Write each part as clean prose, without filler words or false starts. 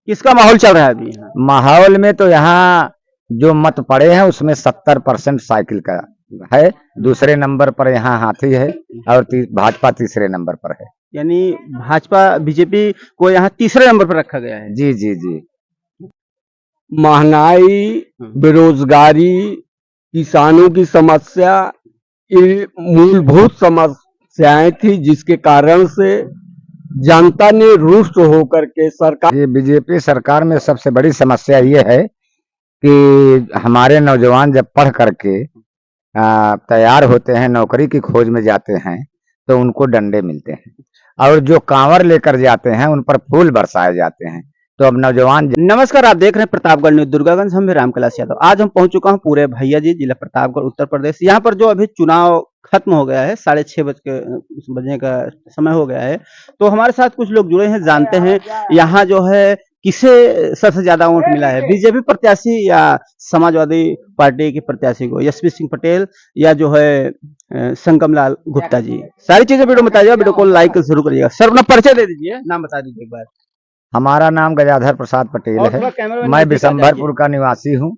किसका माहौल चल रहा है अभी यहाँ? माहौल में तो यहाँ जो मत पड़े हैं उसमें 70% साइकिल का है। दूसरे नंबर पर यहाँ हाथी है और भाजपा तीसरे नंबर पर है। यानी भाजपा बीजेपी को यहाँ तीसरे नंबर पर रखा गया है। जी जी जी। महंगाई, बेरोजगारी, किसानों की समस्या, ये मूलभूत समस्याएं थी जिसके कारण से जनता ने रुष्ट होकर के सरकार ये बीजेपी सरकार में सबसे बड़ी समस्या ये है कि हमारे नौजवान जब पढ़ करके तैयार होते हैं, नौकरी की खोज में जाते हैं, तो उनको डंडे मिलते हैं और जो कांवर लेकर जाते हैं उन पर फूल बरसाए जाते हैं। तो अब नौजवान नमस्कार, आप देख रहे हैं प्रतापगढ़ न्यूज दुर्गागंज। हम भी रामकैलाश यादव। आज हम पहुंच चुका हूं पूरे भैया जी, जिला प्रतापगढ़, उत्तर प्रदेश। यहाँ पर जो अभी चुनाव खत्म हो गया है, 6:30 बजने का समय हो गया है, तो हमारे साथ कुछ लोग जुड़े हैं, जानते हैं यहाँ जो है किसे सबसे ज्यादा वोट मिला है, बीजेपी प्रत्याशी या समाजवादी पार्टी के प्रत्याशी को, यशवी सिंह पटेल या जो है संगम लाल गुप्ता जी। सारी चीजें वीडियो में बताइएगा, वीडियो को लाइक जरूर करिएगा। सर अपना परिचय दे दीजिए, नाम बता दीजिए एक बार। हमारा नाम गजाधर प्रसाद पटेल है। मैं बिशंभरपुर का निवासी हूँ।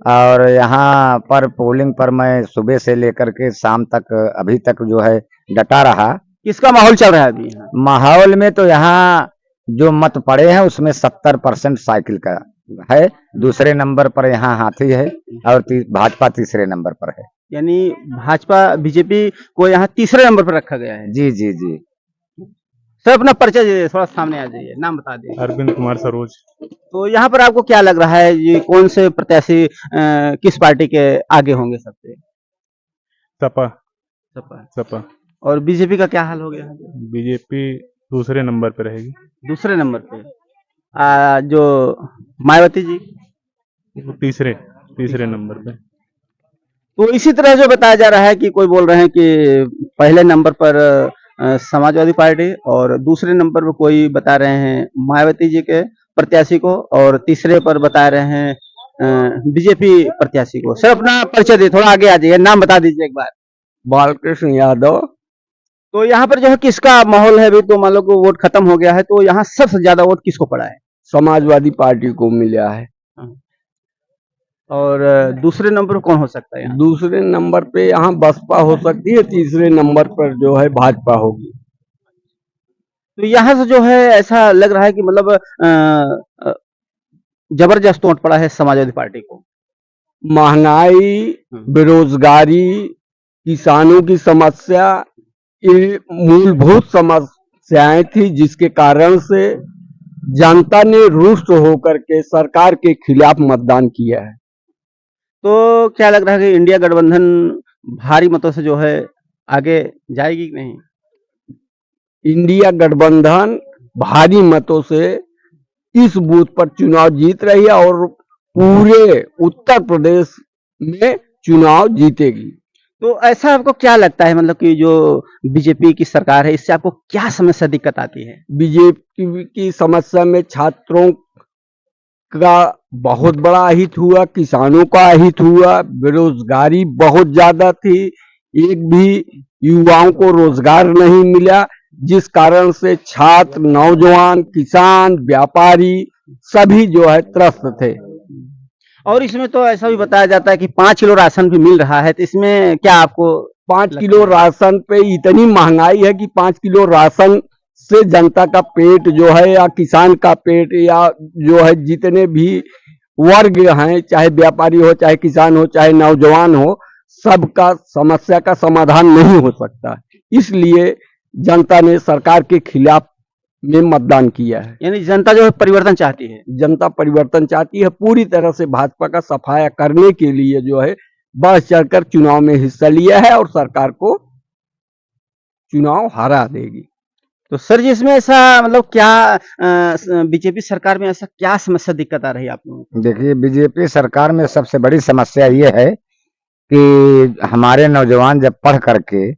और यहाँ पर पोलिंग पर मैं सुबह से लेकर के शाम तक अभी तक जो है डटा रहा। किसका माहौल चल रहा है अभी यहाँ? माहौल में तो यहाँ जो मत पड़े हैं उसमें 70% साइकिल का है। दूसरे नंबर पर यहाँ हाथी है और भाजपा तीसरे नंबर पर है। यानी भाजपा बीजेपी को यहाँ तीसरे नंबर पर रखा गया है। जी जी जी। सर अपना परिचय दीजिए, थोड़ा सामने आ जाइए, नाम बता दीजिए। अरविंद कुमार सरोज। तो यहाँ पर आपको क्या लग रहा है, ये कौन से प्रत्याशी किस पार्टी के आगे होंगे सबसे? सपा। सपा। सपा। और बीजेपी का क्या हाल हो गया? बीजेपी दूसरे नंबर पे रहेगी। दूसरे नंबर पे। जो मायावती जी तीसरे नंबर पे। तो इसी तरह जो बताया जा रहा है कि कोई बोल रहे हैं कि पहले नंबर पर समाजवादी पार्टी और दूसरे नंबर पर कोई बता रहे हैं मायावती जी के प्रत्याशी को और तीसरे पर बता रहे हैं बीजेपी प्रत्याशी को। सर अपना परिचय दे, थोड़ा आगे आ जाइए, नाम बता दीजिए एक बार। बालकृष्ण यादव। तो यहाँ पर जो है किसका माहौल है? अभी तो मान लो कि वोट खत्म हो गया है, तो यहाँ सबसे ज्यादा वोट किसको पड़ा है? समाजवादी पार्टी को मिला है। और दूसरे नंबर पर कौन हो सकता है यहाँ? दूसरे नंबर पे यहाँ बसपा हो सकती है, तीसरे नंबर पर जो है भाजपा होगी। तो यहाँ से जो है ऐसा लग रहा है कि मतलब जबरदस्त वोट पड़ा है समाजवादी पार्टी को। महंगाई, बेरोजगारी, किसानों की समस्या, ये मूलभूत समस्याएं थी जिसके कारण से जनता ने रुष्ट होकर के सरकार के खिलाफ मतदान किया है। तो क्या लग रहा है कि इंडिया गठबंधन भारी मतों से जो है आगे जाएगी कि नहीं? इंडिया गठबंधन भारी मतों से इस बूथ पर चुनाव जीत रही है और पूरे उत्तर प्रदेश में चुनाव जीतेगी। तो ऐसा आपको क्या लगता है, मतलब कि जो बीजेपी की सरकार है, इससे आपको क्या समस्या दिक्कत आती है? बीजेपी की समस्या में छात्रों का बहुत बड़ा हित हुआ, किसानों का हित हुआ, बेरोजगारी बहुत ज्यादा थी, एक भी युवाओं को रोजगार नहीं मिला, जिस कारण से छात्र, नौजवान, किसान, व्यापारी सभी जो है त्रस्त थे। और इसमें तो ऐसा भी बताया जाता है कि 5 किलो राशन भी मिल रहा है, तो इसमें क्या आपको 5 किलो राशन पे इतनी महंगाई है कि 5 किलो राशन से जनता का पेट जो है या किसान का पेट या जो है जितने भी वर्ग हैं, चाहे व्यापारी हो, चाहे किसान हो, चाहे नौजवान हो, सबका समस्या का समाधान नहीं हो सकता। इसलिए जनता ने सरकार के खिलाफ में मतदान किया है। यानी जनता जो है परिवर्तन चाहती है। जनता परिवर्तन चाहती है, पूरी तरह से भाजपा का सफाया करने के लिए जो है बढ़ चढ़कर चुनाव में हिस्सा लिया है और सरकार को चुनाव हरा देगी। तो सर जी इसमें ऐसा मतलब क्या बीजेपी सरकार में ऐसा क्या समस्या दिक्कत आ रही है आप लोगों को? देखिए, बीजेपी सरकार में सबसे बड़ी समस्या ये है कि हमारे नौजवान जब पढ़ करके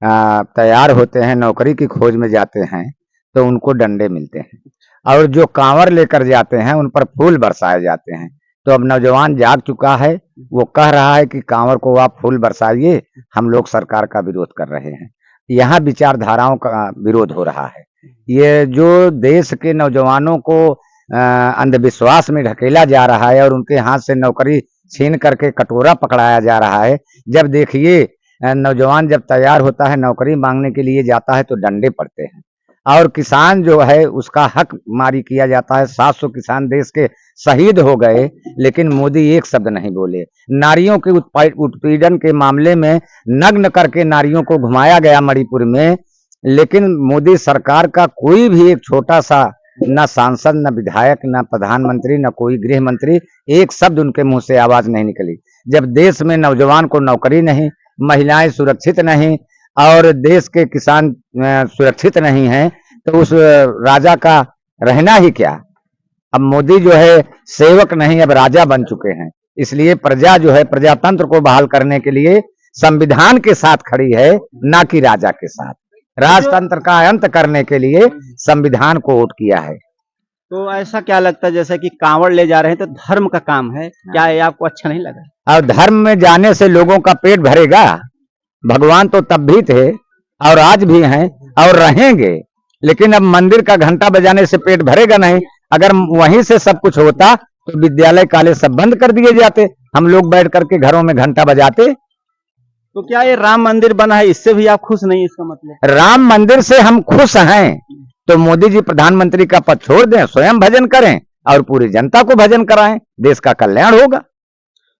तैयार होते हैं, नौकरी की खोज में जाते हैं, तो उनको डंडे मिलते हैं और जो कांवर लेकर जाते हैं उन पर फूल बरसाए जाते हैं। तो अब नौजवान जाग चुका है, वो कह रहा है कि कांवर को आप फूल बरसाइए, हम लोग सरकार का विरोध कर रहे हैं। यहाँ विचारधाराओं का विरोध हो रहा है। ये जो देश के नौजवानों को अंधविश्वास में ढकेला जा रहा है और उनके हाथ से नौकरी छीन करके कटोरा पकड़ाया जा रहा है। जब देखिए नौजवान जब तैयार होता है नौकरी मांगने के लिए जाता है तो डंडे पड़ते हैं और किसान जो है उसका हक मारी किया जाता है। 700 किसान देश के शहीद हो गए, लेकिन मोदी एक शब्द नहीं बोले। नारियों के उत्पीड़न के मामले में नग्न करके नारियों को घुमाया गया मणिपुर में, लेकिन मोदी सरकार का कोई भी एक छोटा सा न सांसद, न विधायक, न प्रधानमंत्री, न कोई गृह मंत्री, एक शब्द उनके मुंह से आवाज नहीं निकली। जब देश में नौजवान को नौकरी नहीं, महिलाएं सुरक्षित नहीं और देश के किसान सुरक्षित नहीं हैं, तो उस राजा का रहना ही क्या। अब मोदी जो है सेवक नहीं, अब राजा बन चुके हैं। इसलिए प्रजा जो है प्रजातंत्र को बहाल करने के लिए संविधान के साथ खड़ी है, ना कि राजा के साथ। राजतंत्र का अंत करने के लिए संविधान को वोट किया है। तो ऐसा क्या लगता है जैसे कि कांवड़ ले जा रहे हैं तो धर्म का काम है, क्या ये आपको अच्छा नहीं लगा? और धर्म में जाने से लोगों का पेट भरेगा? भगवान तो तब भी थे और आज भी हैं और रहेंगे, लेकिन अब मंदिर का घंटा बजाने से पेट भरेगा नहीं। अगर वहीं से सब कुछ होता तो विद्यालय कॉलेज सब बंद कर दिए जाते, हम लोग बैठ करके घरों में घंटा बजाते। तो क्या ये राम मंदिर बना है इससे भी आप खुश नहीं? इसका मतलब राम मंदिर से हम खुश हैं तो मोदी जी प्रधानमंत्री का पद छोड़ दें, स्वयं भजन करें और पूरी जनता को भजन कराएं, देश का कल्याण होगा।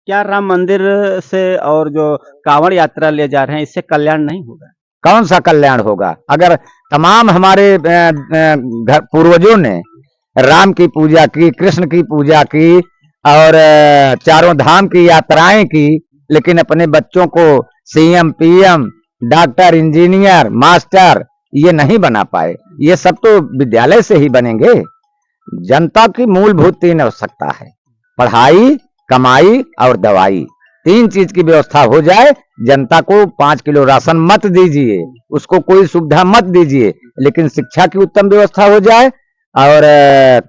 क्या राम मंदिर से और जो कांवड़ यात्रा ले जा रहे हैं इससे कल्याण नहीं होगा? कौन सा कल्याण होगा? अगर तमाम हमारे पूर्वजों ने राम की पूजा की, कृष्ण की पूजा की और चारों धाम की यात्राएं की, लेकिन अपने बच्चों को CM, PM, doctor, engineer, master ये नहीं बना पाए। ये सब तो विद्यालय से ही बनेंगे। जनता की मूलभूत 3 आवश्यकता है, पढ़ाई, कमाई और दवाई। 3 चीज की व्यवस्था हो जाए। जनता को 5 किलो राशन मत दीजिए, उसको कोई सुविधा मत दीजिए, लेकिन शिक्षा की उत्तम व्यवस्था हो जाए और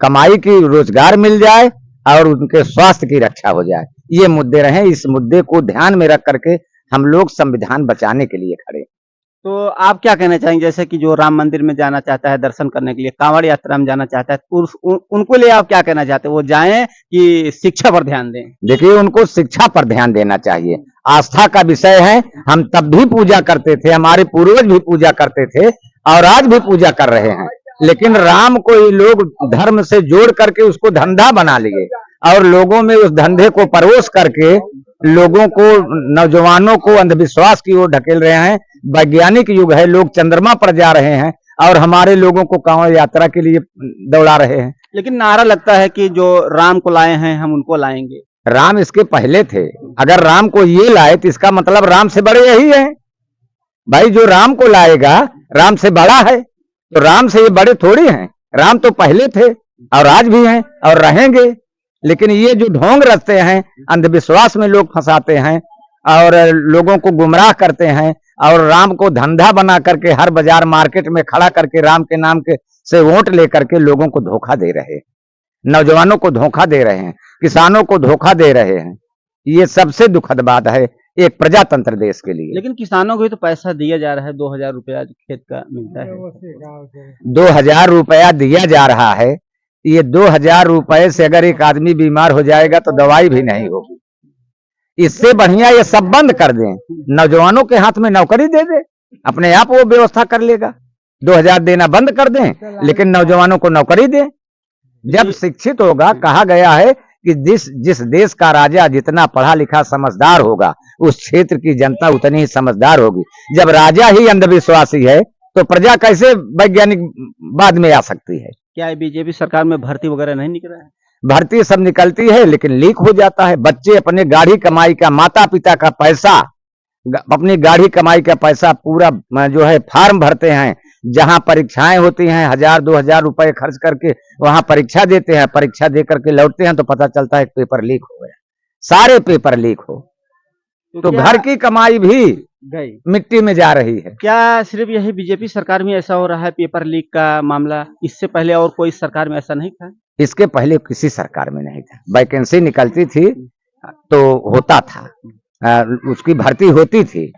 कमाई की रोजगार मिल जाए और उनके स्वास्थ्य की रक्षा हो जाए। ये मुद्दे रहे। इस मुद्दे को ध्यान में रख करके हम लोग संविधान बचाने के लिए खड़े। तो आप क्या कहना चाहेंगे जैसे कि जो राम मंदिर में जाना चाहता है दर्शन करने के लिए, कांवड़ यात्रा में जाना चाहता है, उनको लिए आप क्या कहना चाहते हैं? वो जाएं कि शिक्षा पर ध्यान दें? देखिए, उनको शिक्षा पर ध्यान देना चाहिए। आस्था का विषय है। हम तब भी पूजा करते थे, हमारे पूर्वज भी पूजा करते थे और आज भी पूजा कर रहे हैं, लेकिन राम को ये लोग धर्म से जोड़ करके उसको धंधा बना लिए और लोगों में उस धंधे को परोस करके लोगों को, नौजवानों को अंधविश्वास की ओर ढकेल रहे हैं। वैज्ञानिक युग है, लोग चंद्रमा पर जा रहे हैं और हमारे लोगों को कांवड़ यात्रा के लिए दौड़ा रहे हैं। लेकिन नारा लगता है कि जो राम को लाए हैं हम उनको लाएंगे। राम इसके पहले थे। अगर राम को ये लाए तो इसका मतलब राम से बड़े यही है भाई। जो राम को लाएगा राम से बड़ा है, तो राम से ये बड़े थोड़ी हैं। राम तो पहले थे और आज भी हैं और रहेंगे। लेकिन ये जो ढोंग रचते हैं, अंधविश्वास में लोग फंसाते हैं और लोगों को गुमराह करते हैं और राम को धंधा बना करके हर बाजार मार्केट में खड़ा करके राम के नाम के से वोट लेकर के लोगों को धोखा दे रहे हैं, नौजवानों को धोखा दे रहे हैं, किसानों को धोखा दे रहे हैं। ये सबसे दुखद बात है एक प्रजातंत्र देश के लिए। लेकिन किसानों को भी तो पैसा दिया जा रहा है, 2000 रुपया खेत का मिलता है। 2000 रुपया दिया जा रहा है। ये 2000 रुपए से अगर एक आदमी बीमार हो जाएगा तो दवाई भी नहीं होगी। इससे बढ़िया ये सब बंद कर दें, नौजवानों के हाथ में नौकरी दे दे, अपने आप वो व्यवस्था कर लेगा। 2000 देना बंद कर दें, लेकिन नौजवानों को नौकरी दें। जब शिक्षित होगा, कहा गया है कि जिस देश का राजा जितना पढ़ा लिखा समझदार होगा, उस क्षेत्र की जनता उतनी ही समझदार होगी। जब राजा ही अंधविश्वासी है तो प्रजा कैसे वैज्ञानिक बाद में आ सकती है? क्या बीजेपी सरकार में भर्ती वगैरह नहीं निकल रहा है? भर्ती सब निकलती है लेकिन लीक हो जाता है। बच्चे अपने गाढ़ी कमाई का, माता पिता का पैसा, अपनी गाढ़ी कमाई का पैसा पूरा जो है फॉर्म भरते हैं। जहां परीक्षाएं होती हैं 1000-2000 रुपए खर्च करके वहां परीक्षा देते हैं। परीक्षा दे करके लौटते हैं तो पता चलता है पेपर लीक हो गया। सारे पेपर लीक हो तो घर की कमाई भी गई, मिट्टी में जा रही है। क्या सिर्फ यही बीजेपी सरकार में ऐसा हो रहा है पेपर लीक का मामला? इससे पहले और कोई सरकार में ऐसा नहीं था? इसके पहले किसी सरकार में नहीं था। वैकेंसी निकलती थी तो होता था, उसकी भर्ती होती थी,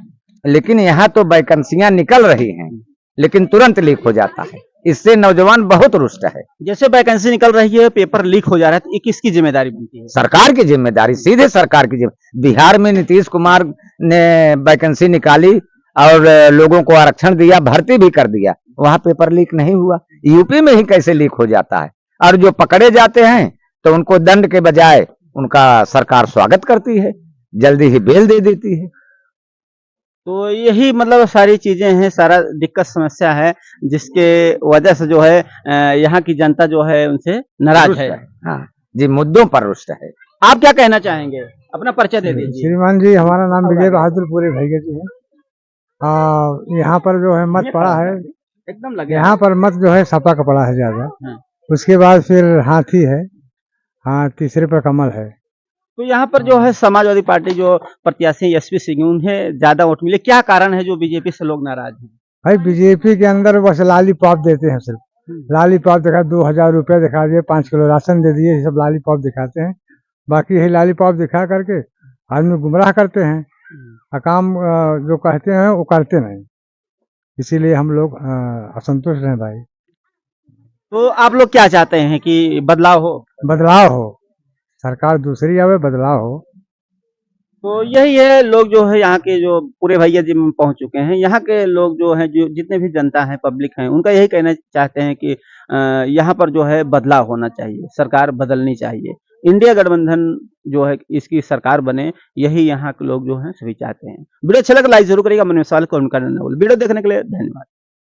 लेकिन यहाँ तो वैकेंसियां निकल रही हैं लेकिन तुरंत लीक हो जाता है। इससे नौजवान बहुत रुष्ट है। जैसे वैकेंसी निकल रही है, पेपर लीक हो जा रहा है, तो ये किसकी जिम्मेदारी बनती है? सरकार की जिम्मेदारी, सीधे सरकार की जिम्मेदारी। बिहार में नीतीश कुमार ने वैकेंसी निकाली और लोगों को आरक्षण दिया, भर्ती भी कर दिया, वहां पेपर लीक नहीं हुआ। यूपी में ही कैसे लीक हो जाता है? और जो पकड़े जाते हैं तो उनको दंड के बजाय उनका सरकार स्वागत करती है, जल्दी ही बेल दे देती है। तो यही मतलब सारी चीजें हैं, सारा दिक्कत समस्या है, जिसके वजह से जो है यहाँ की जनता जो है उनसे नाराज रुष्ट है। हाँ जी, मुद्दों पर रुष्ट है। आप क्या कहना चाहेंगे? अपना परिचय दे दीजिए। श्रीमान जी, हमारा नाम विजय बहादुर पूरे भैया जी है। यहाँ पर जो है मत पड़ा है, एकदम लगे यहाँ पर मत जो है सपा का पड़ा है ज्यादा। हाँ। उसके बाद फिर हाथी है, हाँ, तीसरे पर कमल है। तो यहाँ पर जो है समाजवादी पार्टी जो प्रत्याशी एसपी सिंह, उन्हें ज्यादा वोट मिले, क्या कारण है जो बीजेपी से लोग नाराज हैं? भाई बीजेपी के अंदर बस लालीपॉप देते हैं, सिर्फ लालीपॉप दिखा, 2000 रुपये दिखा दिए, 5 किलो राशन दे दिए, ये सब लालीपॉप दिखाते हैं। बाकी यही लालीपॉप दिखा करके आदमी गुमराह करते हैं, और काम जो कहते हैं वो करते नहीं। इसीलिए हम लोग असंतुष्ट हैं भाई। तो आप लोग क्या चाहते हैं कि बदलाव हो? बदलाव हो, सरकार दूसरी आवे, बदलाव हो। तो यही है, लोग जो है यहाँ के जो पूरे भैया जी में पहुंच चुके हैं, यहाँ के लोग जो हैं, जो जितने भी जनता है, पब्लिक है, उनका यही कहना चाहते हैं कि यहाँ पर जो है बदलाव होना चाहिए, सरकार बदलनी चाहिए, इंडिया गठबंधन जो है इसकी सरकार बने, यही यहाँ के लोग जो हैं सभी चाहते हैं। वीडियो अच्छा लगा लाइक जरूर करिएगा, मन में सवाल कमेंट करना ना भूलिए। वीडियो देखने के लिए धन्यवाद।